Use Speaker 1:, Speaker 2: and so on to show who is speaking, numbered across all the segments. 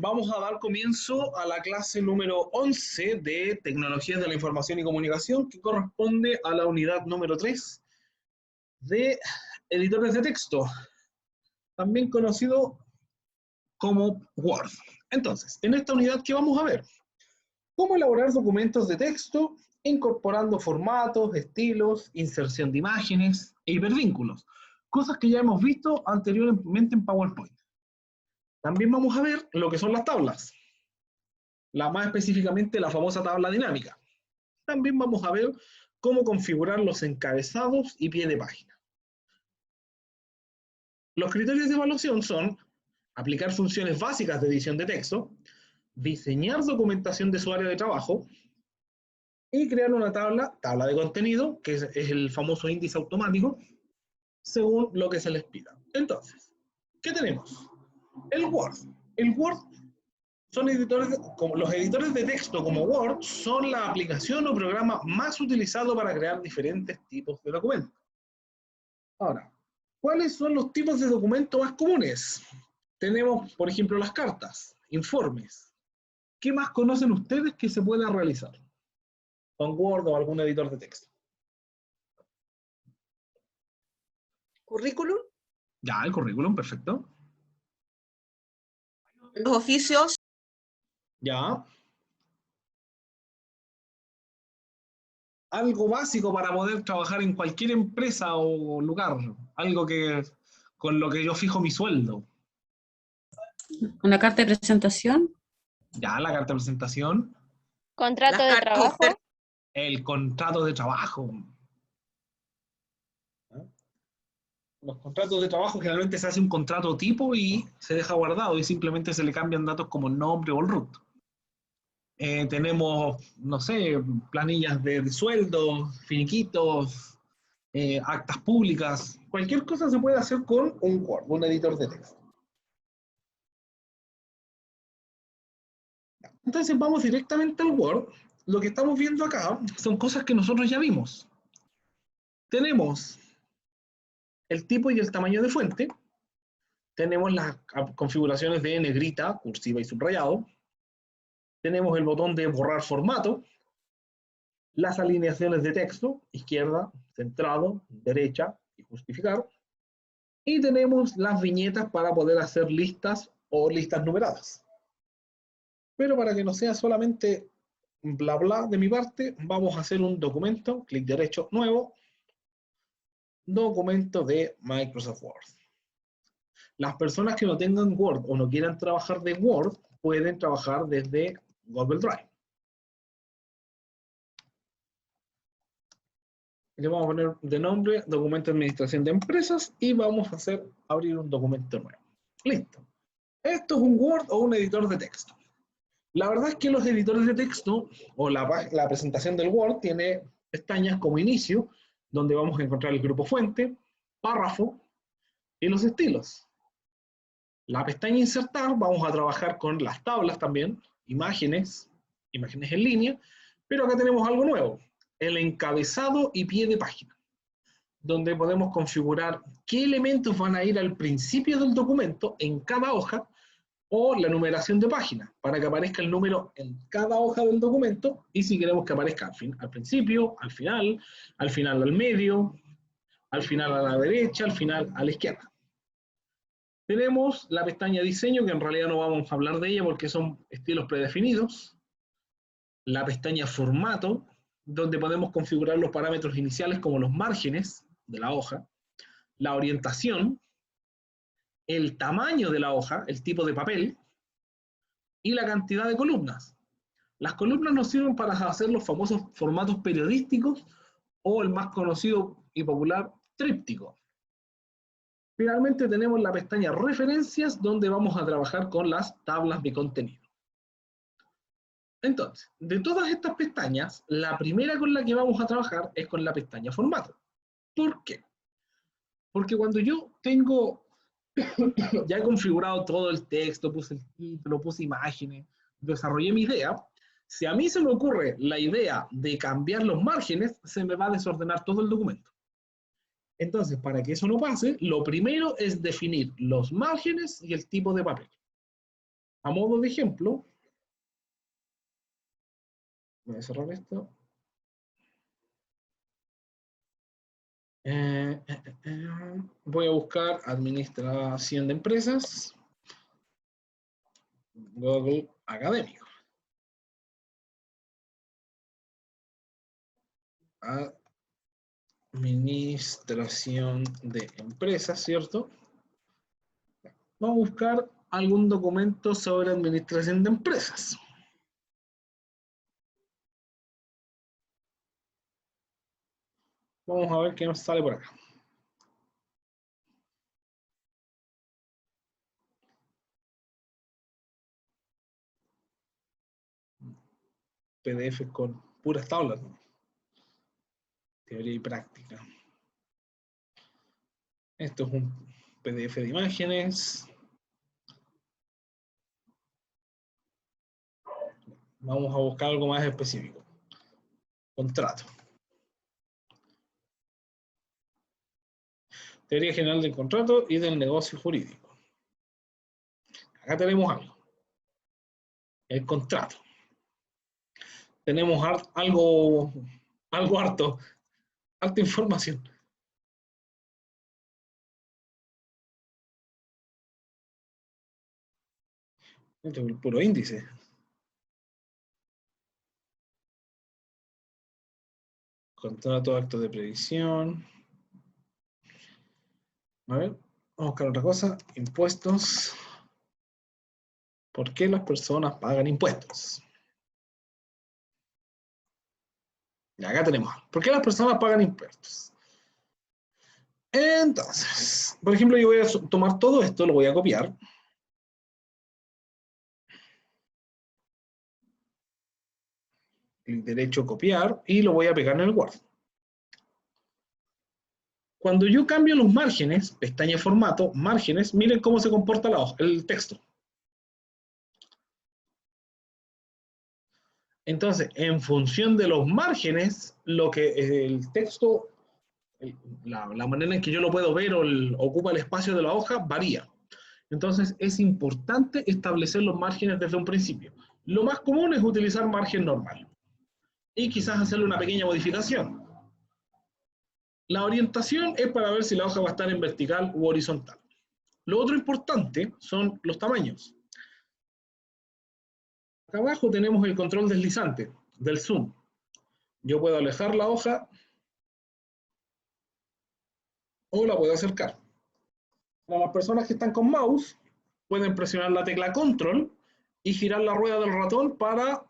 Speaker 1: Vamos a dar comienzo a la clase número 11 de Tecnologías de la Información y Comunicación, que corresponde a la unidad número 3 de editores de texto, también conocido como Word. Entonces, en esta unidad, ¿qué vamos a ver? Cómo elaborar documentos de texto, incorporando formatos, estilos, inserción de imágenes e hipervínculos, cosas que ya hemos visto anteriormente en PowerPoint. También vamos a ver lo que son las tablas, más específicamente la famosa tabla dinámica. También vamos a ver cómo configurar los encabezados y pie de página. Los criterios de evaluación son aplicar funciones básicas de edición de texto, diseñar documentación de su área de trabajo y crear una tabla de contenido, que es el famoso índice automático, según lo que se les pida. Entonces, ¿qué tenemos? El Word. El Word son editores, como los editores de texto como Word, son la aplicación o programa más utilizado para crear diferentes tipos de documentos. Ahora, ¿cuáles son los tipos de documentos más comunes? Tenemos, por ejemplo, las cartas, informes. ¿Qué más conocen ustedes que se pueda realizar con Word o algún editor de texto?
Speaker 2: Currículum.
Speaker 1: Ya, el currículum, perfecto.
Speaker 2: Los oficios.
Speaker 1: Ya. Algo básico para poder trabajar en cualquier empresa o lugar. Algo que con lo que yo fijo mi sueldo.
Speaker 3: Una carta de presentación.
Speaker 1: Ya, la carta de presentación.
Speaker 4: Contrato de trabajo.
Speaker 1: El contrato de trabajo. Los contratos de trabajo generalmente se hace un contrato tipo y se deja guardado y simplemente se le cambian datos como el nombre o el root. Tenemos, no sé, planillas de sueldos, finiquitos, actas públicas. Cualquier cosa se puede hacer con un Word, un editor de texto. Entonces vamos directamente al Word. Lo que estamos viendo acá son cosas que nosotros ya vimos. Tenemos el tipo y el tamaño de fuente. Tenemos las configuraciones de negrita, cursiva y subrayado. Tenemos el botón de borrar formato. Las alineaciones de texto, izquierda, centrado, derecha y justificar. Y tenemos las viñetas para poder hacer listas o listas numeradas. Pero para que no sea solamente bla bla de mi parte, vamos a hacer un documento, clic derecho, nuevo, documento de Microsoft Word. Las personas que no tengan Word o no quieran trabajar de Word, pueden trabajar desde Google Drive. Le vamos a poner de nombre documento de administración de empresas y vamos a abrir un documento nuevo. Listo. Esto es un Word o un editor de texto. La verdad es que los editores de texto o la presentación del Word tiene pestañas como inicio, donde vamos a encontrar el grupo fuente, párrafo y los estilos. La pestaña insertar, vamos a trabajar con las tablas también, imágenes en línea, pero acá tenemos algo nuevo, el encabezado y pie de página, donde podemos configurar qué elementos van a ir al principio del documento en cada hoja, o la numeración de página, para que aparezca el número en cada hoja del documento, y si queremos que aparezca al principio, al final al medio, al final a la derecha, al final a la izquierda. Tenemos la pestaña diseño, que en realidad no vamos a hablar de ella porque son estilos predefinidos. La pestaña formato, donde podemos configurar los parámetros iniciales como los márgenes de la hoja, la orientación, el tamaño de la hoja, el tipo de papel, y la cantidad de columnas. Las columnas nos sirven para hacer los famosos formatos periodísticos o el más conocido y popular tríptico. Finalmente tenemos la pestaña referencias, donde vamos a trabajar con las tablas de contenido. Entonces, de todas estas pestañas, la primera con la que vamos a trabajar es con la pestaña formato. ¿Por qué? Porque cuando yo tengo ya he configurado todo el texto, puse el título, puse imágenes, desarrollé mi idea, si a mí se me ocurre la idea de cambiar los márgenes, se me va a desordenar todo el documento. Entonces, para que eso no pase, lo primero es definir los márgenes y el tipo de papel. A modo de ejemplo, voy a cerrar esto. Voy a buscar administración de empresas, Google Académico. Administración de empresas, ¿cierto? Vamos a buscar algún documento sobre administración de empresas. Vamos a ver qué nos sale por acá. PDF con puras tablas, ¿no? Teoría y práctica. Esto es un PDF de imágenes. Vamos a buscar algo más específico. Contrato. Teoría general del contrato y del negocio jurídico. Acá tenemos algo. El contrato. Tenemos algo harta información. Esto es el puro índice. Contrato, acto de previsión. A ver, vamos a buscar otra cosa. Impuestos. ¿Por qué las personas pagan impuestos? Y acá tenemos. ¿Por qué las personas pagan impuestos? Entonces, por ejemplo, yo voy a tomar todo esto, lo voy a copiar. Clic derecho, copiar, y lo voy a pegar en el Word. Cuando yo cambio los márgenes, pestaña formato, márgenes, miren cómo se comporta la hoja, el texto. Entonces, en función de los márgenes, lo que el texto, la manera en que yo lo puedo ver o ocupa el espacio de la hoja, varía. Entonces, es importante establecer los márgenes desde un principio. Lo más común es utilizar margen normal. Y quizás hacerle una pequeña modificación. La orientación es para ver si la hoja va a estar en vertical u horizontal. Lo otro importante son los tamaños. Acá abajo tenemos el control deslizante del zoom. Yo puedo alejar la hoja o la puedo acercar. Para las personas que están con mouse, pueden presionar la tecla control y girar la rueda del ratón para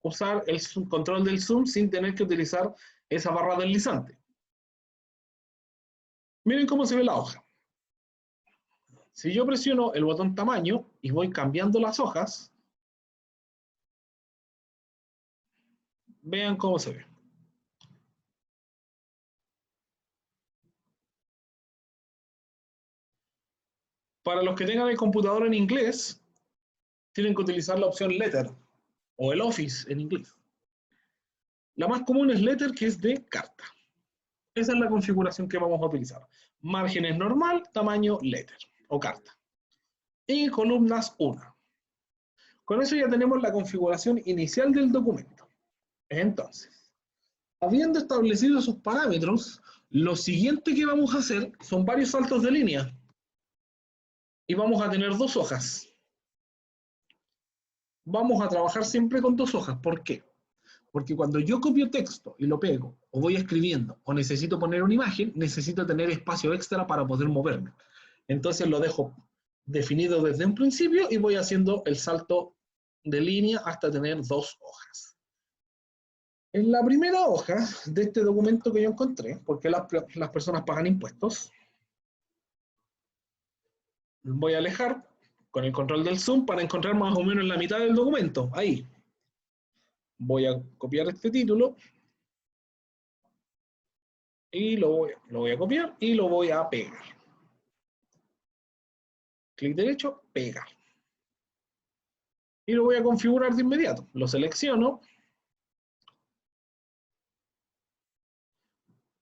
Speaker 1: usar el control del zoom sin tener que utilizar esa barra deslizante. Miren cómo se ve la hoja. Si yo presiono el botón tamaño y voy cambiando las hojas, vean cómo se ve. Para los que tengan el computador en inglés, tienen que utilizar la opción Letter o el Office en inglés. La más común es Letter, que es de carta. Esa es la configuración que vamos a utilizar. Márgenes normal, tamaño Letter o carta. Y columnas 1. Con eso ya tenemos la configuración inicial del documento. Entonces, habiendo establecido esos parámetros, lo siguiente que vamos a hacer son varios saltos de línea. Y vamos a tener 2 hojas. Vamos a trabajar siempre con 2 hojas. ¿Por qué? Porque cuando yo copio texto y lo pego, o voy escribiendo, o necesito poner una imagen, necesito tener espacio extra para poder moverme. Entonces lo dejo definido desde un principio y voy haciendo el salto de línea hasta tener 2 hojas. En la primera hoja de este documento que yo encontré, porque las personas pagan impuestos, voy a alejar con el control del zoom para encontrar más o menos la mitad del documento. Ahí. Voy a copiar este título y lo voy a copiar y lo voy a pegar. Clic derecho, pegar. Y lo voy a configurar de inmediato. Lo selecciono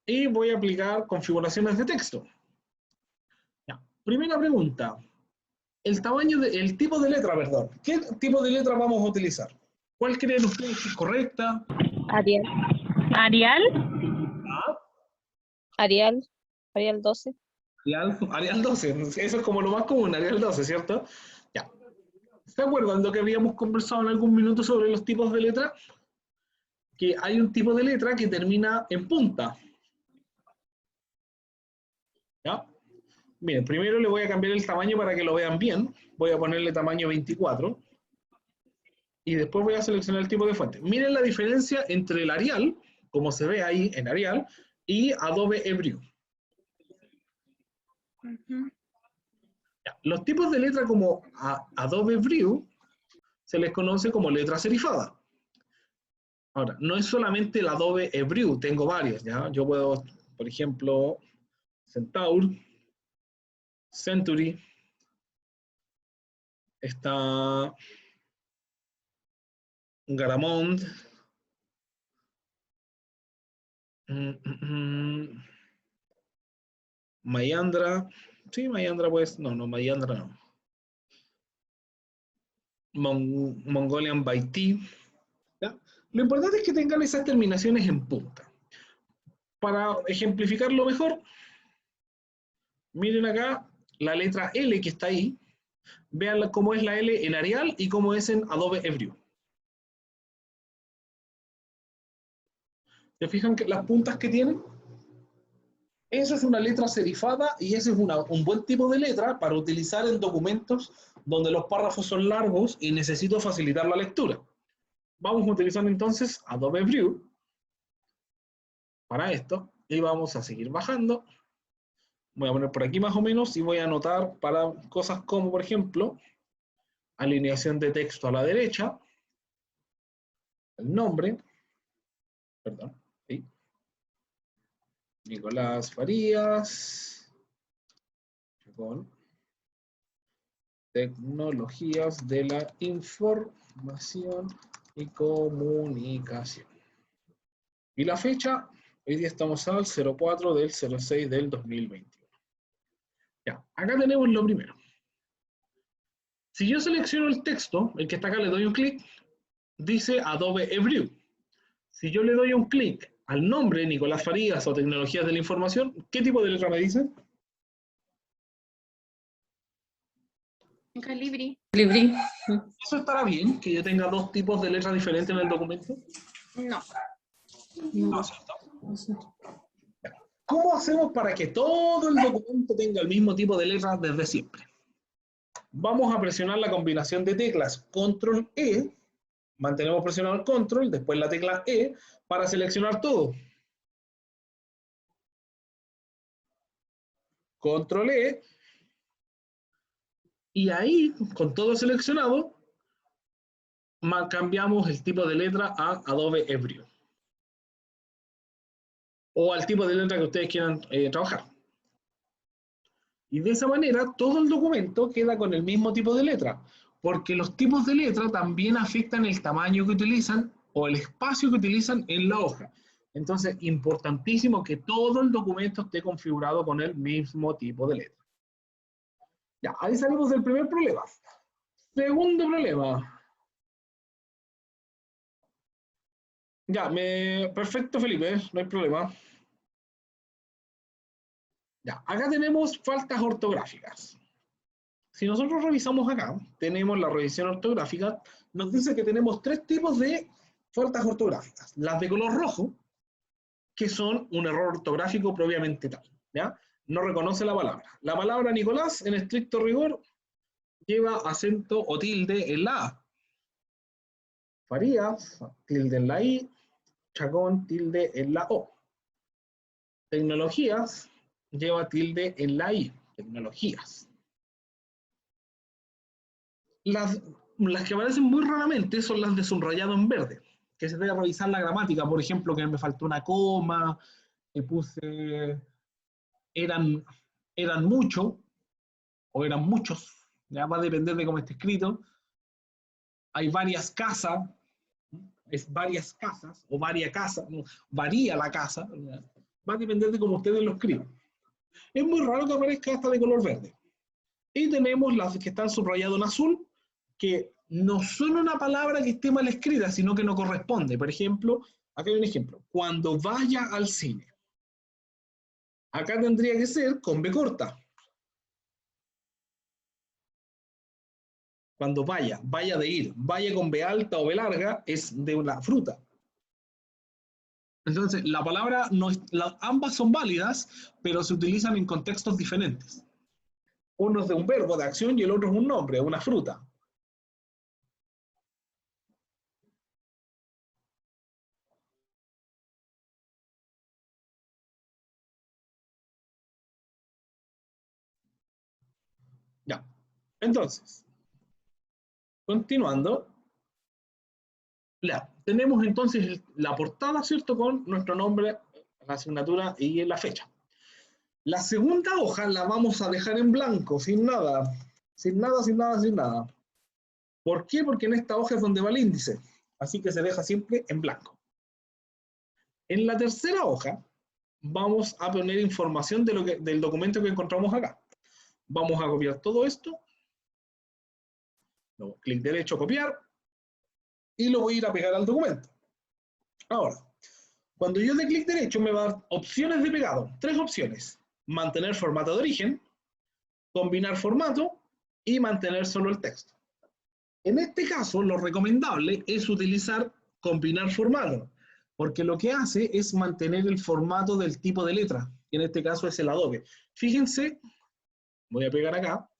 Speaker 1: y voy a aplicar configuraciones de texto. Ya. Primera pregunta. el tamaño el tipo de letra, perdón. ¿Qué tipo de letra vamos a utilizar? ¿Cuál creen ustedes que es correcta?
Speaker 4: Arial.
Speaker 2: Arial.
Speaker 1: ¿Ah?
Speaker 4: Arial 12.
Speaker 1: Arial 12, eso es como lo más común, Arial 12, ¿cierto? Ya. ¿Se acuerdan de lo que habíamos conversado en algún minuto sobre los tipos de letra? Que hay un tipo de letra que termina en punta. ¿Ya? Miren, primero le voy a cambiar el tamaño para que lo vean bien. Voy a ponerle tamaño 24. Y después voy a seleccionar el tipo de fuente. Miren la diferencia entre el Arial, como se ve ahí en Arial, y Adobe Ebrew. Ya, los tipos de letra como Adobe Ebrew se les conoce como letra serifada. Ahora, no es solamente el Adobe Ebrew, tengo varios, ¿ya? Yo puedo, por ejemplo, Centaur, Century, está Garamond, Mayandra, sí, Mayandra pues, no, Mayandra no. Mongolian by T. ¿Ya? Lo importante es que tengan esas terminaciones en punta. Para ejemplificarlo mejor, miren acá la letra L que está ahí. Vean cómo es la L en Arial y cómo es en Adobe Ebrew. ¿Se fijan que las puntas que tienen? Esa es una letra serifada y ese es un buen tipo de letra para utilizar en documentos donde los párrafos son largos y necesito facilitar la lectura. Vamos a utilizar entonces Adobe Ebrew para esto y vamos a seguir bajando. Voy a poner por aquí más o menos y voy a anotar para cosas como, por ejemplo, alineación de texto a la derecha, el nombre, perdón, ¿sí? Nicolás Farías, con tecnologías de la información y comunicación. Y la fecha, hoy día estamos al 04 del 06 del 2021. Ya, acá tenemos lo primero. Si yo selecciono el texto, el que está acá le doy un clic, dice Adobe Ebrew. Si yo le doy un clic al nombre, Nicolás Farías o Tecnologías de la Información, ¿qué tipo de letra me dice?
Speaker 2: Calibri.
Speaker 3: Libri.
Speaker 1: ¿Eso estará bien, que yo tenga dos tipos de letras diferentes en el documento?
Speaker 2: No.
Speaker 1: No, ¿cierto? ¿Cómo hacemos para que todo el documento tenga el mismo tipo de letras desde siempre? Vamos a presionar la combinación de teclas Control E, mantenemos presionado el Control, después la tecla E, para seleccionar todo. Control E, y ahí, con todo seleccionado, cambiamos el tipo de letra a Adobe Ebrew. O al tipo de letra que ustedes quieran trabajar. Y de esa manera todo el documento queda con el mismo tipo de letra, porque los tipos de letra también afectan el tamaño que utilizan o el espacio que utilizan en la hoja. Entonces, importantísimo que todo el documento esté configurado con el mismo tipo de letra. Ya, ahí salimos del primer problema. Segundo problema. Ya, perfecto, Felipe, no hay problema. Ya, acá tenemos faltas ortográficas. Si nosotros revisamos acá, tenemos la revisión ortográfica, nos dice que tenemos tres tipos de faltas ortográficas. Las de color rojo, que son un error ortográfico propiamente tal, ¿ya? No reconoce la palabra. La palabra Nicolás, en estricto rigor, lleva acento o tilde en la A. Farías, tilde en la I. Chacón, tilde en la O. Tecnologías, lleva tilde en la I. Tecnologías. Las que aparecen muy raramente son las de subrayado en verde, que se debe revisar la gramática, por ejemplo, que me faltó una coma, que puse eran mucho, o eran muchos, ya va a depender de cómo esté escrito. Hay varias casas, es varias casas, o varia casa, no, varía la casa, ¿ya? Va a depender de cómo ustedes lo escriban. Es muy raro que aparezca hasta de color verde. Y tenemos las que están subrayadas en azul, que no son una palabra que esté mal escrita, sino que no corresponde. Por ejemplo, acá hay un ejemplo. Cuando vaya al cine. Acá tendría que ser con B corta. Cuando vaya, vaya de ir, vaya con B alta o B larga, es de una fruta. Entonces, la palabra, no es, ambas son válidas, pero se utilizan en contextos diferentes. Uno es de un verbo de acción y el otro es un nombre, una fruta. Ya. Entonces, continuando, tenemos entonces la portada, ¿cierto? Con nuestro nombre, la asignatura y la fecha. La segunda hoja la vamos a dejar en blanco, sin nada. Sin nada, sin nada, sin nada. ¿Por qué? Porque en esta hoja es donde va el índice. Así que se deja siempre en blanco. En la tercera hoja vamos a poner información de del documento que encontramos acá. Vamos a copiar todo esto. Luego, clic derecho, copiar. Y lo voy a ir a pegar al documento. Ahora, cuando yo dé clic derecho me va a dar opciones de pegado. 3 opciones. Mantener formato de origen, combinar formato y mantener solo el texto. En este caso, lo recomendable es utilizar combinar formato, porque lo que hace es mantener el formato del tipo de letra, que en este caso es el Adobe. Fíjense, voy a pegar acá,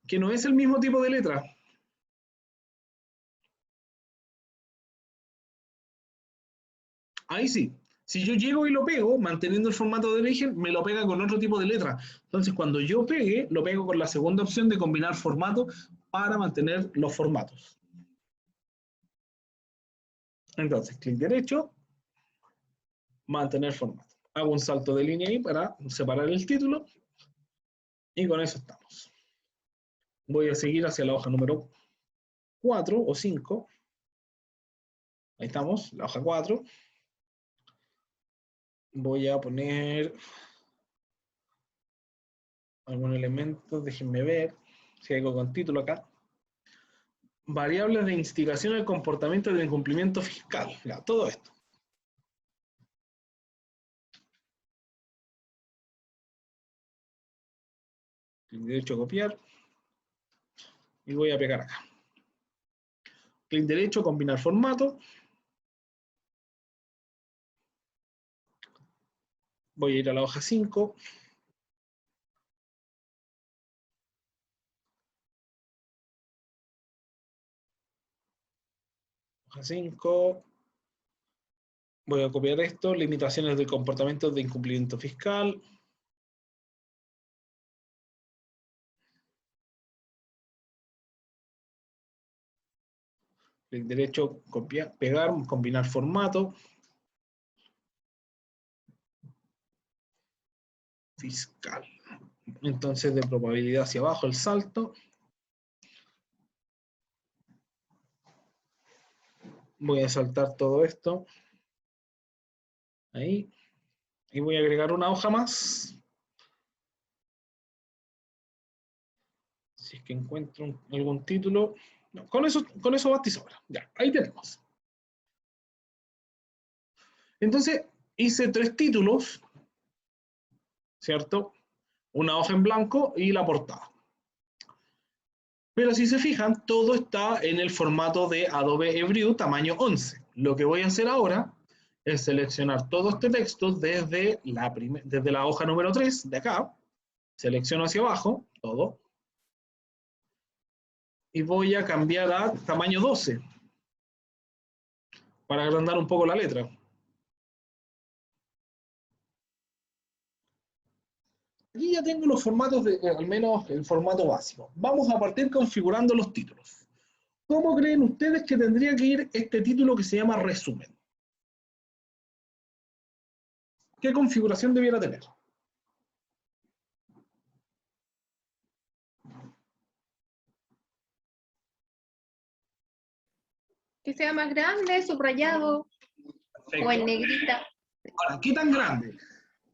Speaker 1: que no es el mismo tipo de letra. Ahí sí. Si yo llego y lo pego, manteniendo el formato de origen, me lo pega con otro tipo de letra. Entonces, cuando yo pegue, lo pego con la segunda opción de combinar formato para mantener los formatos. Entonces, clic derecho, mantener formato. Hago un salto de línea ahí para separar el título. Y con eso estamos. Voy a seguir hacia la hoja número 4 o 5. Ahí estamos, la hoja 4. Voy a poner algún elemento, déjenme ver si hay algo con título acá. Variables de instigación al comportamiento del incumplimiento fiscal. Ya, todo esto. Clic derecho, copiar. Y voy a pegar acá. Clic derecho, combinar formato. Voy a ir a la hoja 5. Hoja 5. Voy a copiar esto. Limitaciones del comportamiento de incumplimiento fiscal. Clic derecho, copiar, pegar, combinar formato. Fiscal. Entonces, de probabilidad hacia abajo el salto. Voy a saltar todo esto. Ahí. Y voy a agregar una hoja más. Si es que encuentro algún título. No, con eso basta y sobra. Ya, ahí tenemos. Entonces, hice 3 títulos, ¿cierto? Una hoja en blanco y la portada. Pero si se fijan, todo está en el formato de Adobe Evreux tamaño 11. Lo que voy a hacer ahora es seleccionar todo este texto desde la hoja número 3, de acá. Selecciono hacia abajo, todo. Y voy a cambiar a tamaño 12 para agrandar un poco la letra. Aquí ya tengo los formatos, al menos el formato básico. Vamos a partir configurando los títulos. ¿Cómo creen ustedes que tendría que ir este título que se llama resumen? ¿Qué configuración debiera tener?
Speaker 2: Que sea más grande, subrayado o en negrita.
Speaker 1: Ahora, ¿qué tan grande?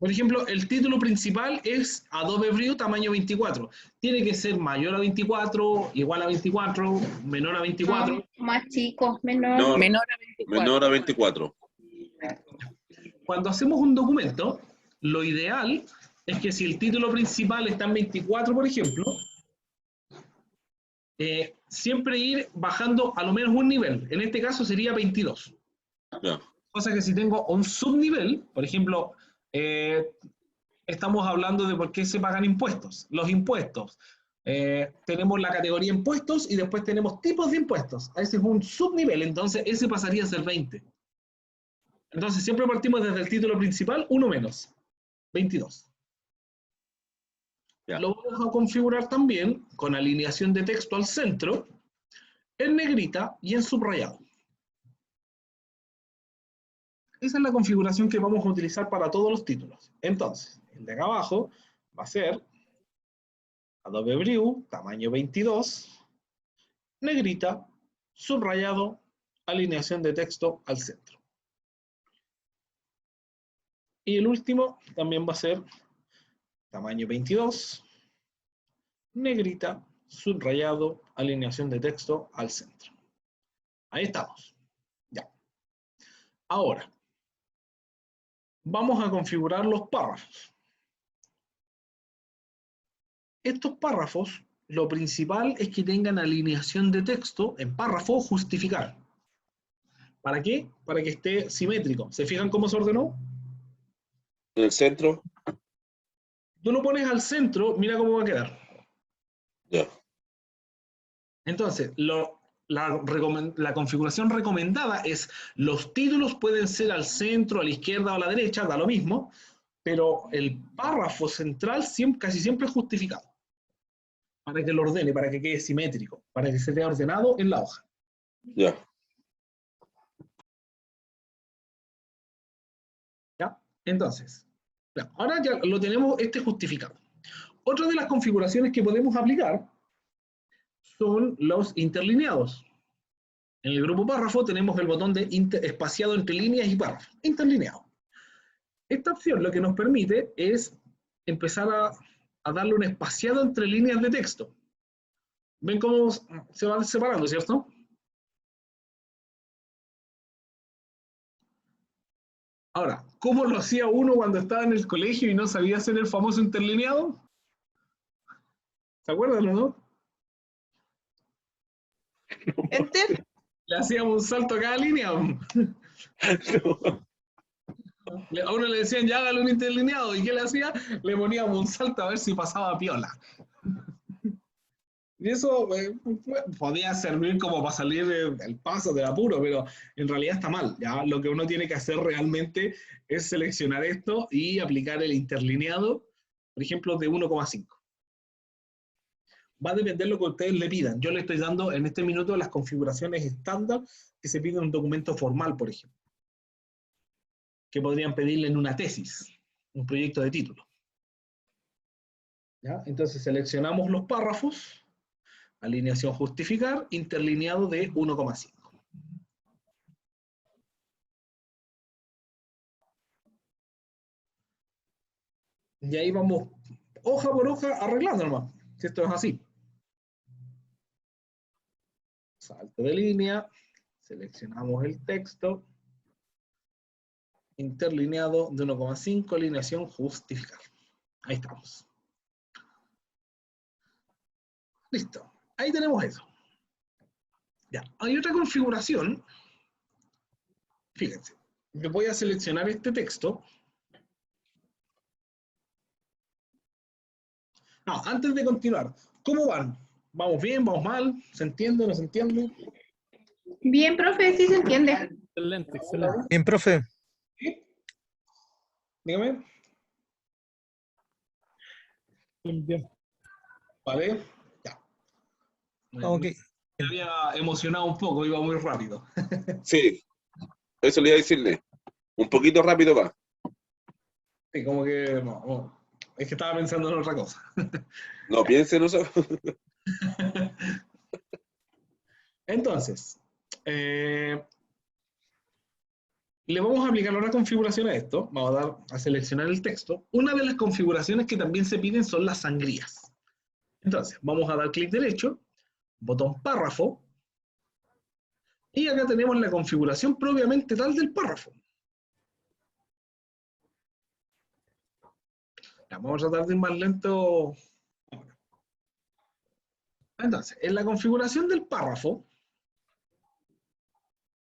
Speaker 1: Por ejemplo, el título principal es Adobe Brew tamaño 24. Tiene que ser mayor a 24, igual a 24, menor a 24.
Speaker 4: No, más chico, menor.
Speaker 5: Menor,
Speaker 2: Menor a 24.
Speaker 5: menor a 24.
Speaker 1: Cuando hacemos un documento, lo ideal es que si el título principal está en 24, por ejemplo, siempre ir bajando a lo menos un nivel. En este caso sería 22.
Speaker 5: Ya.
Speaker 1: Cosa que si tengo un subnivel, por ejemplo, estamos hablando de por qué se pagan impuestos. Los impuestos. Tenemos la categoría impuestos y después tenemos tipos de impuestos. Ese es un subnivel, entonces ese pasaría a ser 20. Entonces siempre partimos desde el título principal, 1 menos, 22.
Speaker 5: Ya.
Speaker 1: Lo vamos a configurar también con alineación de texto al centro, en negrita y en subrayado. Esa es la configuración que vamos a utilizar para todos los títulos. Entonces, el de acá abajo va a ser Adobe Brew, tamaño 22, negrita, subrayado, alineación de texto al centro. Y el último también va a ser tamaño 22, negrita, subrayado, alineación de texto al centro. Ahí estamos. Ya. Ahora, vamos a configurar los párrafos. Estos párrafos, lo principal es que tengan alineación de texto en párrafo justificar. ¿Para qué? Para que esté simétrico. ¿Se fijan cómo se ordenó?
Speaker 5: En el centro.
Speaker 1: Tú lo pones al centro, mira cómo va a quedar.
Speaker 5: Ya.
Speaker 1: Entonces, la configuración recomendada es los títulos pueden ser al centro, a la izquierda o a la derecha, da lo mismo, pero el párrafo central casi siempre es justificado. Para que lo ordene, para que quede simétrico, para que se vea ordenado en la hoja.
Speaker 5: Ya.
Speaker 1: ¿Ya? Entonces, ahora ya lo tenemos justificado. Otra de las configuraciones que podemos aplicar son los interlineados. En el grupo párrafo tenemos el botón de espaciado entre líneas y párrafo, interlineado. Esta opción lo que nos permite es empezar a darle un espaciado entre líneas de texto. ¿Ven cómo se van separando, cierto? Ahora, ¿cómo lo hacía uno cuando estaba en el colegio y no sabía hacer el famoso interlineado? ¿Se acuerdan o no?
Speaker 6: Enter.
Speaker 1: Le hacíamos un salto a cada línea. A uno le decían, ya hágale un interlineado. ¿Y qué le hacía? Le poníamos un salto a ver si pasaba piola. Y eso podía servir como para salir del paso, del apuro, pero en realidad está mal. ¿Ya? Lo que uno tiene que hacer realmente es seleccionar esto y aplicar el interlineado, por ejemplo, de 1,5. Va a depender de lo que ustedes le pidan. Yo le estoy dando en este minuto las configuraciones estándar que se piden en un documento formal, por ejemplo. Que podrían pedirle en una tesis, un proyecto de título. ¿Ya? Entonces seleccionamos los párrafos. Alineación justificar, interlineado de 1,5. Y ahí vamos, hoja por hoja, arreglando nomás. Si esto es así. Salto de línea, seleccionamos el texto, interlineado de 1,5, alineación justificar. Ahí estamos. Listo. Ahí tenemos eso. Ya, hay otra configuración. Fíjense, yo voy a seleccionar este texto. No, antes de continuar, ¿cómo van? ¿Vamos bien? ¿Vamos mal? ¿Se entiende? ¿No se entiende?
Speaker 4: Bien, profe, sí se entiende.
Speaker 7: Excelente, excelente.
Speaker 8: Bien, profe.
Speaker 1: ¿Sí? Dígame.
Speaker 7: Bien, bien.
Speaker 1: Vale. Ya.
Speaker 8: Ok.
Speaker 1: Me había emocionado un poco, iba muy rápido.
Speaker 5: Sí. Eso le iba a decirle. Un poquito rápido va.
Speaker 1: Sí, como que no, es que estaba pensando en otra cosa.
Speaker 5: No piensen eso.
Speaker 1: Entonces, Le vamos a aplicar una configuración a esto. Vamos a seleccionar el texto. Una de las configuraciones que también se piden son las sangrías. Entonces, vamos a dar clic derecho, botón párrafo, y acá tenemos la configuración propiamente tal del párrafo. Ya, vamos a tratar de ir más lento. Entonces, en la configuración del párrafo,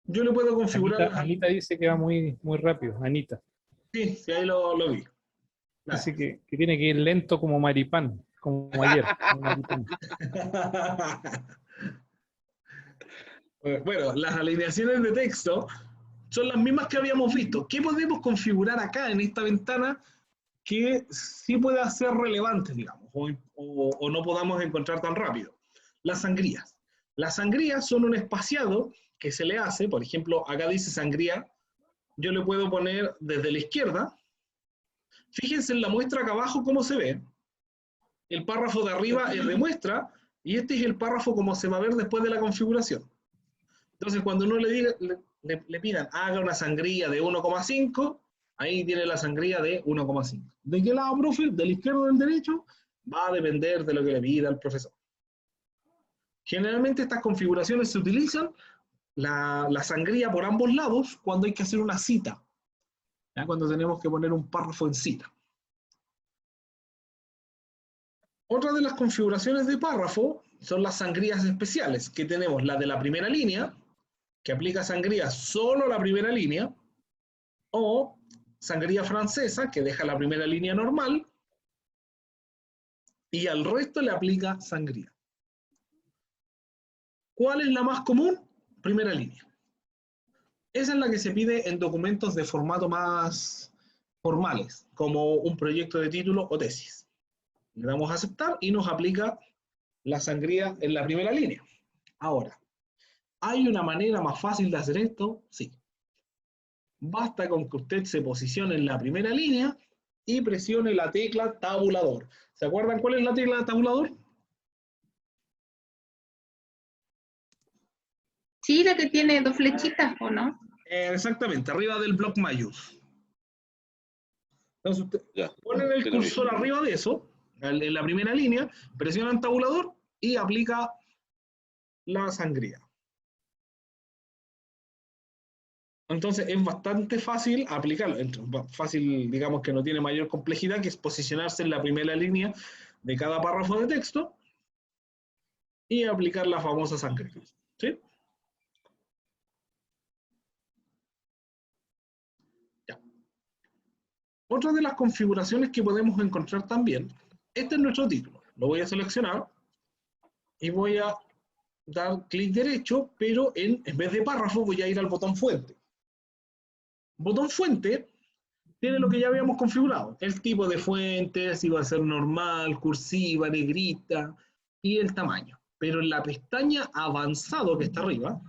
Speaker 1: yo le puedo configurar...
Speaker 7: Anita dice que va muy rápido, Anita.
Speaker 1: Sí, sí, ahí lo vi.
Speaker 7: Dice que tiene que ir lento como maripán, como ayer. Como maripán.
Speaker 1: Bueno, las alineaciones de texto son las mismas que habíamos visto. ¿Qué podemos configurar acá en esta ventana que sí pueda ser relevante, digamos, o no podamos encontrar tan rápido? Las sangrías. Las sangrías son un espaciado que se le hace, por ejemplo, acá dice sangría, yo le puedo poner desde la izquierda. Fíjense en la muestra acá abajo cómo se ve. El párrafo de arriba es de muestra, y este es el párrafo como se va a ver después de la configuración. Entonces, cuando uno le pidan, haga una sangría de 1,5, ahí tiene la sangría de 1,5. ¿De qué lado, profe? ¿Del izquierdo o del derecho? Va a depender de lo que le pida el profesor. Generalmente estas configuraciones se utilizan, la sangría por ambos lados, cuando hay que hacer una cita. ¿Ya? Cuando tenemos que poner un párrafo en cita. Otra de las configuraciones de párrafo son las sangrías especiales, que tenemos la de la primera línea, que aplica sangría solo a la primera línea, o sangría francesa, que deja la primera línea normal, y al resto le aplica sangría. ¿Cuál es la más común? Primera línea. Esa es la que se pide en documentos de formato más formales, como un proyecto de título o tesis. Le damos a aceptar y nos aplica la sangría en la primera línea. Ahora, ¿hay una manera más fácil de hacer esto? Sí. Basta con que usted se posicione en la primera línea y presione la tecla tabulador. ¿Se acuerdan cuál es la tecla tabulador?
Speaker 4: Sí, la que tiene dos flechitas, ¿o no?
Speaker 1: Exactamente, arriba del bloc mayús. Entonces usted pone el cursor arriba de eso, en la primera línea, presiona en tabulador y aplica la sangría. Entonces es bastante fácil aplicarlo. Fácil, digamos que no tiene mayor complejidad, que es posicionarse en la primera línea de cada párrafo de texto y aplicar la famosa sangría. ¿Sí? Ya. Otra de las configuraciones que podemos encontrar también, este es nuestro título. Lo voy a seleccionar y voy a dar clic derecho, pero en vez de párrafo voy a ir al botón fuente. Botón fuente tiene lo que ya habíamos configurado. El tipo de fuente, si va a ser normal, cursiva, negrita y el tamaño. Pero en la pestaña avanzado que está arriba,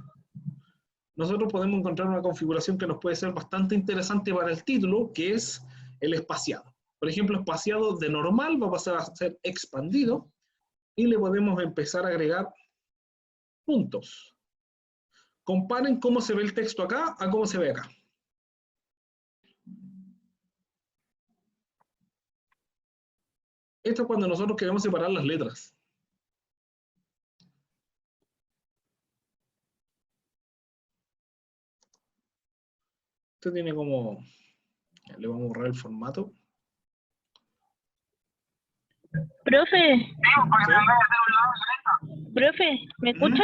Speaker 1: nosotros podemos encontrar una configuración que nos puede ser bastante interesante para el título, que es el espaciado. Por ejemplo, espaciado de normal va a pasar a ser expandido y le podemos empezar a agregar puntos. Comparen cómo se ve el texto acá a cómo se ve acá. Esto es cuando nosotros queremos separar las letras. Esto tiene como... Le vamos a borrar el formato.
Speaker 2: Profe. Profe, ¿me escucha?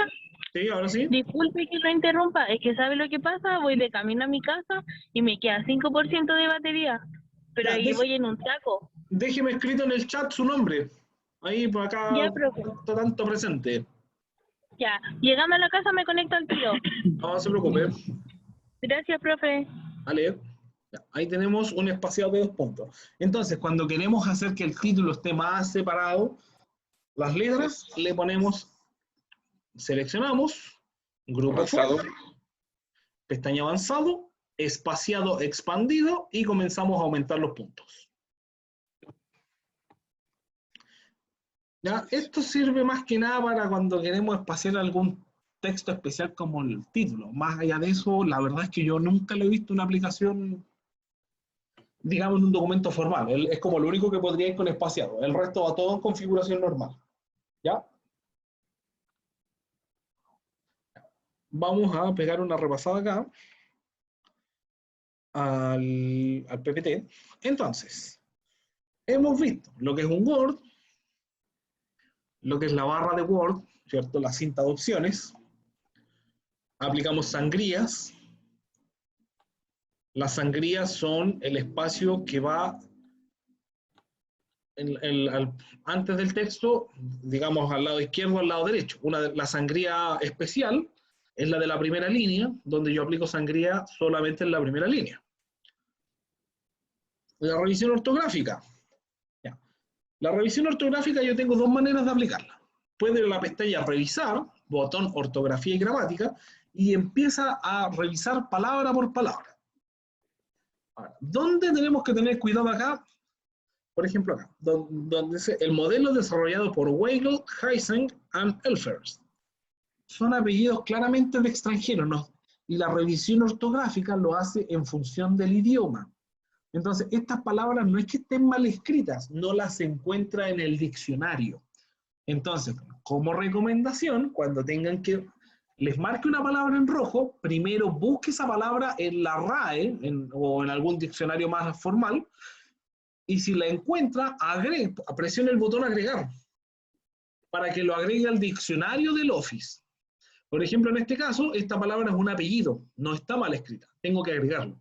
Speaker 1: Sí, ahora sí.
Speaker 2: Disculpe que lo interrumpa, es que ¿sabe lo que pasa? Voy de camino a mi casa y me queda 5% de batería, pero
Speaker 1: Ya,
Speaker 2: ahí voy en un taco.
Speaker 1: Déjeme escrito en el chat su nombre. Ahí por acá,
Speaker 2: Ya, profe.
Speaker 1: tanto presente.
Speaker 2: Ya, llegando a la casa me conecto al tiro.
Speaker 1: No se preocupe.
Speaker 2: Gracias, profe.
Speaker 1: Vale. Ya, ahí tenemos un espaciado de 2 puntos. Entonces, cuando queremos hacer que el título esté más separado, las letras le ponemos, seleccionamos, grupo
Speaker 5: Avanzado.
Speaker 1: fuente, pestaña avanzado, espaciado expandido y comenzamos a aumentar los puntos. ¿Ya? Esto sirve más que nada para cuando queremos espaciar algún texto especial como el título. Más allá de eso, la verdad es que yo nunca le he visto una aplicación, digamos, en un documento formal. Es como lo único que podría ir con espaciado. El resto va todo en configuración normal. ¿Ya? Vamos a pegar una repasada acá al PPT. Entonces, hemos visto lo que es un Word, lo que es la barra de Word, ¿cierto? La cinta de opciones. Aplicamos sangrías. Las sangrías son el espacio que va antes del texto, digamos al lado izquierdo, al lado derecho. La sangría especial es la de la primera línea, donde yo aplico sangría solamente en la primera línea. La revisión ortográfica. Ya. La revisión ortográfica yo tengo dos maneras de aplicarla. Puede ir a la pestaña revisar, botón ortografía y gramática, y empieza a revisar palabra por palabra. Ahora, ¿dónde tenemos que tener cuidado acá? Por ejemplo acá, donde dice el modelo desarrollado por Weigel, Heising and Elfers. Son apellidos claramente de extranjeros, ¿no? Y la revisión ortográfica lo hace en función del idioma. Entonces, estas palabras no es que estén mal escritas, no las encuentra en el diccionario. Entonces, como recomendación, cuando tengan que les marque una palabra en rojo, primero busque esa palabra en la RAE o en algún diccionario más formal, y si la encuentra, presione el botón agregar, para que lo agregue al diccionario del Office. Por ejemplo, en este caso, esta palabra es un apellido, no está mal escrita, tengo que agregarlo.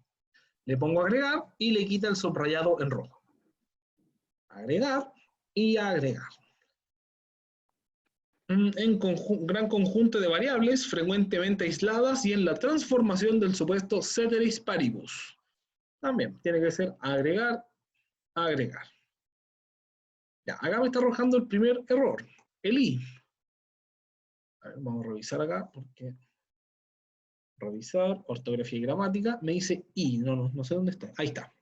Speaker 1: Le pongo agregar y le quita el subrayado en rojo. Agregar y agregar. En gran conjunto de variables frecuentemente aisladas y en la transformación del supuesto ceteris paribus. También tiene que ser agregar, agregar. Ya, acá me está arrojando el primer error, el i. A ver, vamos a revisar acá, porque revisar, ortografía y gramática, me dice i, no sé dónde está, ahí está.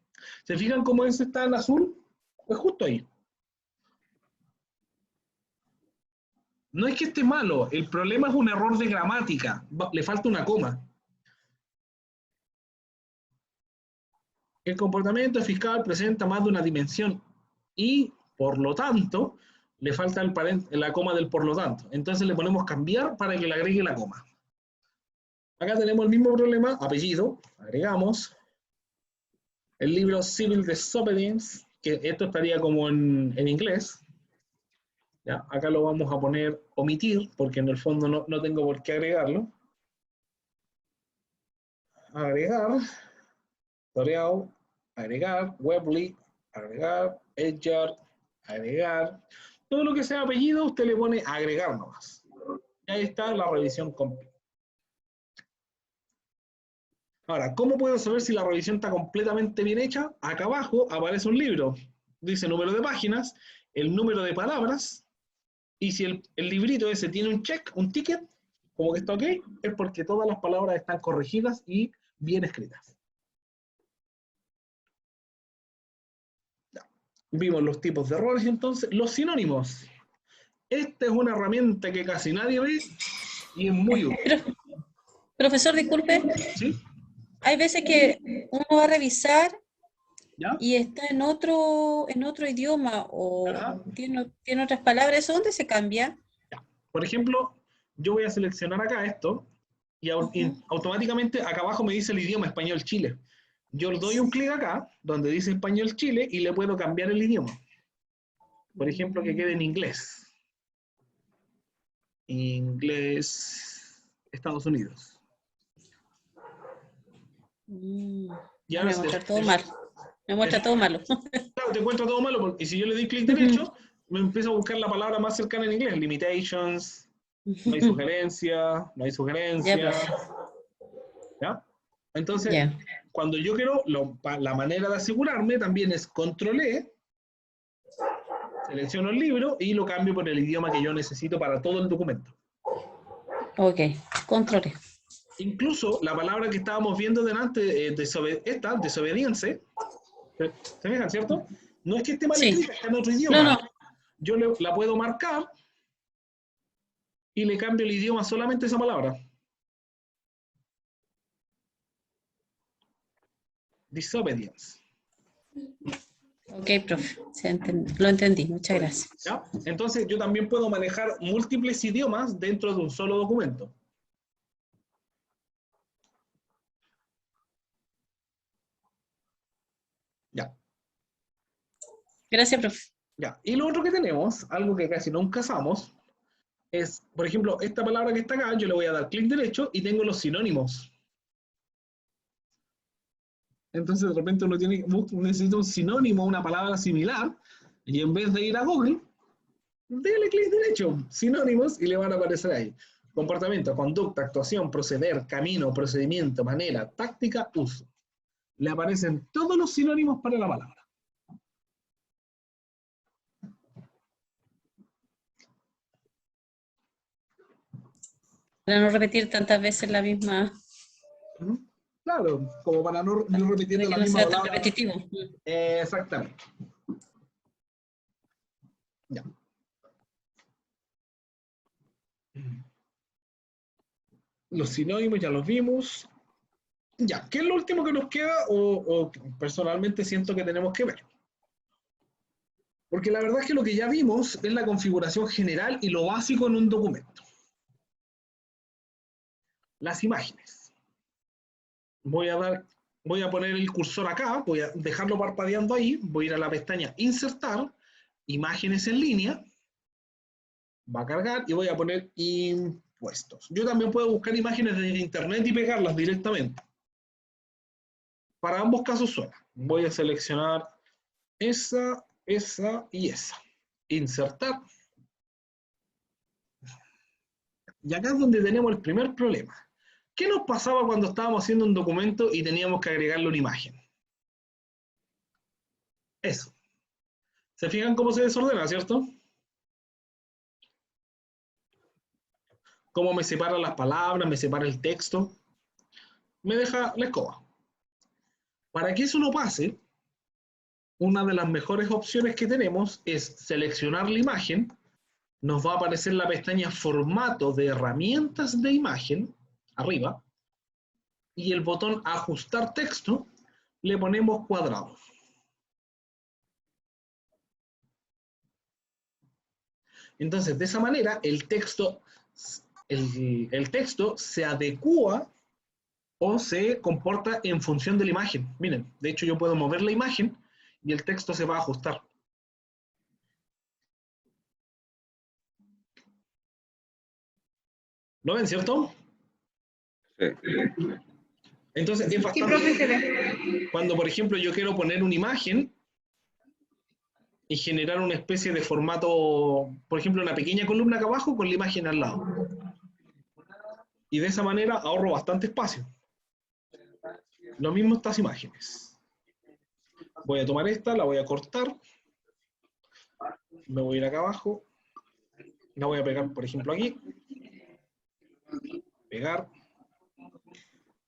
Speaker 1: ¿Se fijan cómo ese está en azul? Pues justo ahí. No es que esté malo, el problema es un error de gramática, le falta una coma. El comportamiento fiscal presenta más de una dimensión y, por lo tanto, le falta la coma del por lo tanto. Entonces le ponemos cambiar para que le agregue la coma. Acá tenemos el mismo problema, apellido, agregamos. El libro Civil Disobedience, que esto estaría como en inglés. ¿Ya? Acá lo vamos a poner omitir, porque en el fondo no tengo por qué agregarlo. Agregar, Toreau, agregar, Webley, agregar, Edgar, agregar. Todo lo que sea apellido, usted le pone agregar nomás. Y ahí está la revisión completa. Ahora, ¿cómo puedo saber si la revisión está completamente bien hecha? Acá abajo aparece un libro. Dice número de páginas, el número de palabras, y si el librito ese tiene un check, un ticket, como que está ok, es porque todas las palabras están corregidas y bien escritas. Ya. Vimos los tipos de errores, entonces, los sinónimos. Esta es una herramienta que casi nadie ve y es muy útil.
Speaker 3: Profesor, disculpe.
Speaker 1: ¿Sí?
Speaker 3: Hay veces que uno va a revisar
Speaker 1: ¿Ya?
Speaker 3: y está en otro idioma o
Speaker 1: Ajá.
Speaker 3: tiene otras palabras. ¿Eso dónde se cambia?
Speaker 1: Ya. Por ejemplo, yo voy a seleccionar acá esto y automáticamente acá abajo me dice el idioma español Chile. Yo le doy un clic acá, donde dice español Chile, y le puedo cambiar el idioma. Por ejemplo, que quede en inglés. Inglés, Estados Unidos. Y ahora
Speaker 3: Me muestra todo malo. Me muestra todo malo.
Speaker 1: Claro, te encuentra todo malo, porque si yo le doy clic derecho, me empiezo a buscar la palabra más cercana en inglés. Limitations, no hay sugerencia, no hay sugerencia.
Speaker 3: Ya, pues.
Speaker 1: ¿Ya? Entonces,
Speaker 3: Ya.
Speaker 1: cuando yo quiero, la manera de asegurarme también es control E, selecciono el libro y lo cambio por el idioma que yo necesito para todo el documento.
Speaker 3: Ok, controle.
Speaker 1: Incluso la palabra que estábamos viendo delante, desobedience, ¿se fijan, cierto? No es que esté mal
Speaker 3: Sí.
Speaker 1: escrita, está en otro idioma.
Speaker 3: No.
Speaker 1: Yo la puedo marcar y le cambio el idioma solamente a esa palabra. Disobedience.
Speaker 3: Ok, profe. Lo entendí. Muchas gracias.
Speaker 1: ¿Ya? Entonces yo también puedo manejar múltiples idiomas dentro de un solo documento. Ya.
Speaker 3: Gracias, profe.
Speaker 1: Ya. Y lo otro que tenemos, algo que casi nunca usamos, es, por ejemplo, esta palabra que está acá, yo le voy a dar clic derecho y tengo los sinónimos. Entonces de repente uno necesita un sinónimo, una palabra similar, y en vez de ir a Google, déle clic derecho, sinónimos, y le van a aparecer ahí. Comportamiento, conducta, actuación, proceder, camino, procedimiento, manera, táctica, uso. Le aparecen todos los sinónimos para la palabra.
Speaker 3: Para no repetir tantas veces la misma.
Speaker 1: Claro, como para no repetir
Speaker 3: Que
Speaker 1: la
Speaker 3: no
Speaker 1: misma
Speaker 3: sea tan
Speaker 1: palabra.
Speaker 3: repetitivo.
Speaker 1: Exactamente. Ya. Los sinónimos ya los vimos. Ya, ¿qué es lo último que nos queda o personalmente siento que tenemos que ver? Porque la verdad es que lo que ya vimos es la configuración general y lo básico en un documento. Las imágenes. Voy a poner el cursor acá, voy a dejarlo parpadeando ahí, voy a ir a la pestaña Insertar, Imágenes en línea, va a cargar y voy a poner Impuestos. Yo también puedo buscar imágenes de internet y pegarlas directamente. Para ambos casos suena. Voy a seleccionar esa y esa. Insertar. Y acá es donde tenemos el primer problema. ¿Qué nos pasaba cuando estábamos haciendo un documento y teníamos que agregarle una imagen? Eso. ¿Se fijan cómo se desordena, cierto? Cómo me separa las palabras, me separa el texto. Me deja la escoba. Para que eso no pase, una de las mejores opciones que tenemos es seleccionar la imagen. Nos va a aparecer la pestaña Formato de herramientas de imagen, arriba, y el botón Ajustar texto, le ponemos cuadrado. Entonces, de esa manera, el texto se adecúa o se comporta en función de la imagen. Miren, de hecho yo puedo mover la imagen y el texto se va a ajustar. ¿Lo ven, cierto?
Speaker 5: Sí.
Speaker 1: Entonces, es
Speaker 4: Sí,
Speaker 1: bastante...
Speaker 4: profe, se ve.
Speaker 1: Cuando, por ejemplo, yo quiero poner una imagen y generar una especie de formato, por ejemplo, una pequeña columna acá abajo con la imagen al lado. Y de esa manera ahorro bastante espacio. Lo mismo estas imágenes. Voy a tomar esta, la voy a cortar. Me voy a ir acá abajo. La voy a pegar, por ejemplo, aquí. Pegar.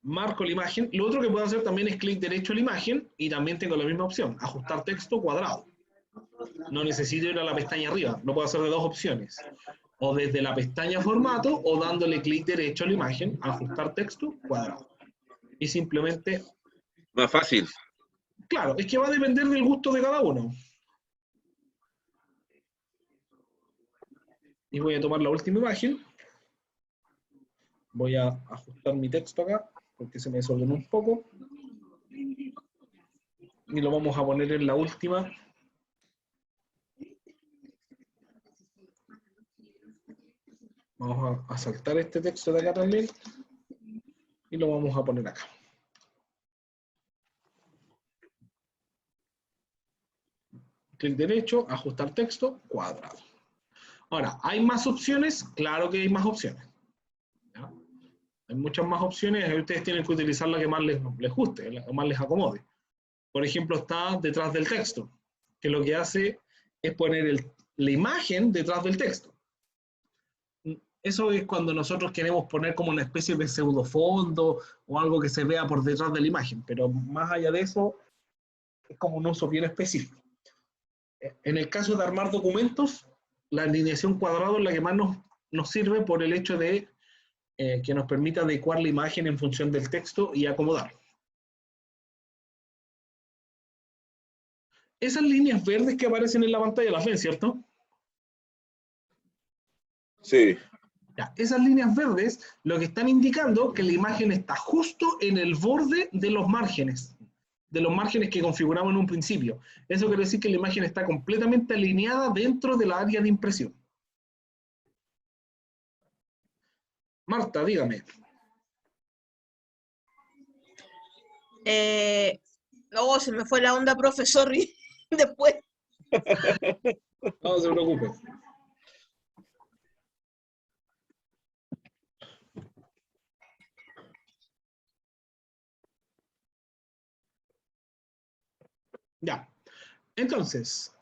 Speaker 1: Marco la imagen. Lo otro que puedo hacer también es clic derecho a la imagen y también tengo la misma opción. Ajustar texto cuadrado. No necesito ir a la pestaña arriba. Lo puedo hacer de dos opciones. O desde la pestaña formato o dándole clic derecho a la imagen. Ajustar texto cuadrado. Y simplemente...
Speaker 5: Más fácil.
Speaker 1: Claro, es que va a depender del gusto de cada uno. Y voy a tomar la última imagen. Voy a ajustar mi texto acá, porque se me desordenó un poco. Y lo vamos a poner en la última. Vamos a saltar este texto de acá también. Y lo vamos a poner acá. Clic derecho, ajustar texto, cuadrado. Ahora, ¿hay más opciones? Claro que hay más opciones. ¿Ya? Hay muchas más opciones, ustedes tienen que utilizar la que más les guste, la que más les acomode. Por ejemplo, está detrás del texto, que lo que hace es poner la imagen detrás del texto. Eso es cuando nosotros queremos poner como una especie de pseudofondo o algo que se vea por detrás de la imagen, pero más allá de eso, es como un uso bien específico. En el caso de armar documentos, la alineación cuadrado es la que más nos sirve por el hecho de que nos permite adecuar la imagen en función del texto y acomodarlo. Esas líneas verdes que aparecen en la pantalla las ven, ¿cierto?
Speaker 5: Sí.
Speaker 1: Ya, esas líneas verdes lo que están indicando que la imagen está justo en el borde de los márgenes que configuramos en un principio. Eso quiere decir que la imagen está completamente alineada dentro de la área de impresión. Marta, dígame.
Speaker 6: No, se me fue la onda, profe, sorry. Después.
Speaker 1: No se preocupe. Ya. Entonces,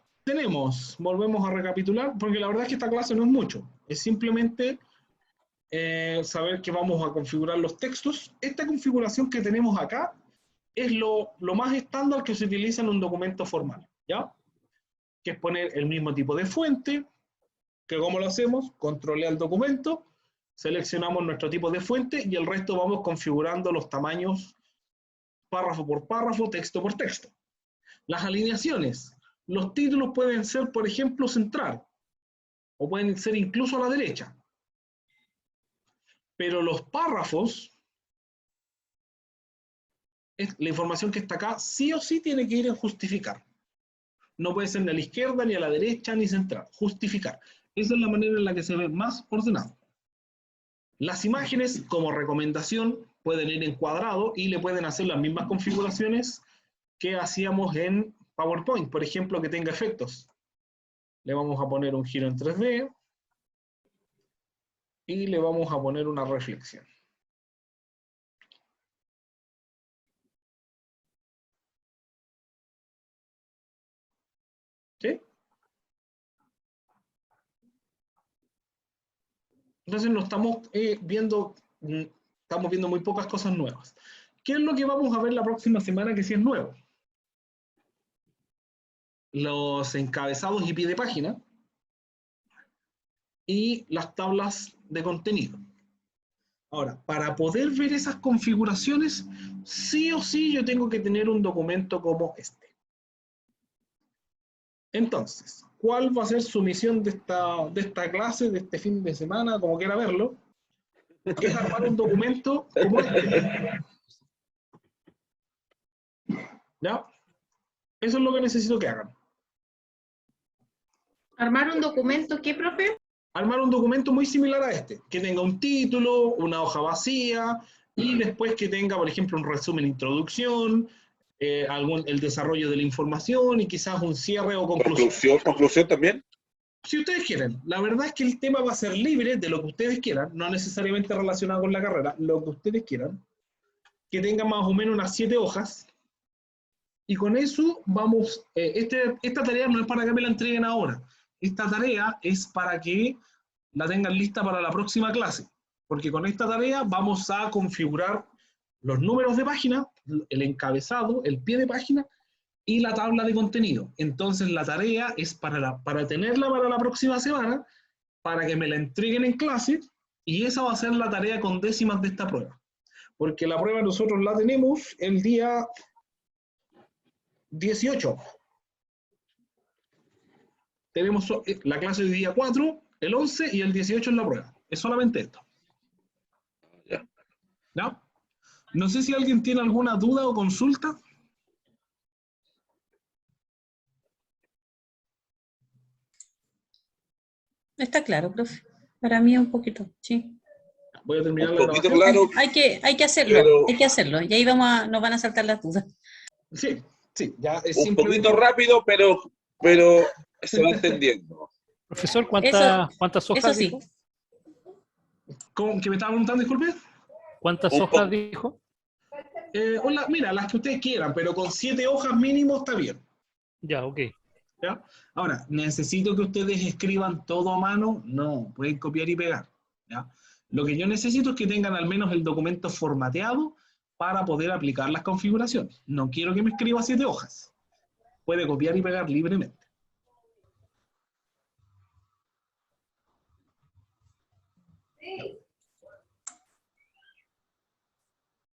Speaker 1: volvemos a recapitular, porque la verdad es que esta clase no es mucho. Es simplemente saber que vamos a configurar los textos. Esta configuración que tenemos acá es lo más estándar que se utiliza en un documento formal, ¿ya? Que es poner el mismo tipo de fuente, que ¿cómo lo hacemos? Controlea el documento, seleccionamos nuestro tipo de fuente y el resto vamos configurando los tamaños párrafo por párrafo, texto por texto. Las alineaciones. Los títulos pueden ser, por ejemplo, central, o pueden ser incluso a la derecha. Pero los párrafos, la información que está acá, sí o sí tiene que ir en justificar. No puede ser ni a la izquierda, ni a la derecha, ni central. Justificar. Esa es la manera en la que se ve más ordenado. Las imágenes, como recomendación, pueden ir en cuadrado y le pueden hacer las mismas configuraciones que hacíamos en PowerPoint. Por ejemplo, que tenga efectos. Le vamos a poner un giro en 3D y le vamos a poner una reflexión. ¿Sí? Entonces no estamos viendo muy pocas cosas nuevas. ¿Qué es lo que vamos a ver la próxima semana que sí es nuevo? Los encabezados y pie de página y las tablas de contenido. Ahora, para poder ver esas configuraciones, sí o sí yo tengo que tener un documento como este. Entonces, ¿cuál va a ser su misión de esta clase, de este fin de semana, como quiera verlo? Es armar un documento como este. ¿Ya? Eso es lo que necesito que hagan.
Speaker 4: ¿Armar un documento qué, profe?
Speaker 1: Armar un documento muy similar a este, que tenga un título, una hoja vacía, y después que tenga, por ejemplo, un resumen, introducción, el desarrollo de la información y quizás un cierre o conclusión.
Speaker 5: ¿Conclusión también?
Speaker 1: Si ustedes quieren. La verdad es que el tema va a ser libre de lo que ustedes quieran, no necesariamente relacionado con la carrera, lo que ustedes quieran, que tenga más o menos unas 7 hojas, y con eso vamos, esta tarea no es para que me la entreguen ahora, esta tarea es para que la tengan lista para la próxima clase, porque con esta tarea vamos a configurar los números de página, el encabezado, el pie de página y la tabla de contenido. Entonces la tarea es para tenerla para la próxima semana, para que me la entreguen en clase, y esa va a ser la tarea con décimas de esta prueba. Porque la prueba nosotros la tenemos el día 18. Tenemos la clase del día 4, el 11 y el 18 es la prueba. Es solamente esto. ¿Ya? No sé si alguien tiene alguna duda o consulta.
Speaker 3: Está claro, profe. Para mí un poquito, sí.
Speaker 1: Voy a terminar
Speaker 5: Un
Speaker 1: la
Speaker 5: poquito
Speaker 1: grabación.
Speaker 5: claro.
Speaker 3: Hay que hacerlo,
Speaker 5: pero
Speaker 3: hay que hacerlo. Y ahí nos van a saltar las dudas.
Speaker 1: Sí, sí, ya es
Speaker 5: un
Speaker 1: simplemente...
Speaker 5: poquito rápido, pero se va entendiendo.
Speaker 7: Profesor,
Speaker 3: Eso-
Speaker 7: ¿cuántas hojas
Speaker 3: Eso sí.
Speaker 7: dijo?
Speaker 1: ¿Cómo que me estaba preguntando, disculpe?
Speaker 7: ¿Cuántas
Speaker 5: Un
Speaker 7: hojas
Speaker 5: poco.
Speaker 7: dijo?
Speaker 1: Hola, mira, las que ustedes quieran, pero con 7 hojas mínimo está bien.
Speaker 7: Ya, ok.
Speaker 1: ¿Ya? Ahora, ¿necesito que ustedes escriban todo a mano? No, pueden copiar y pegar. ¿Ya? Lo que yo necesito es que tengan al menos el documento formateado para poder aplicar las configuraciones. No quiero que me escriba 7 hojas. Puede copiar y pegar libremente. Ya.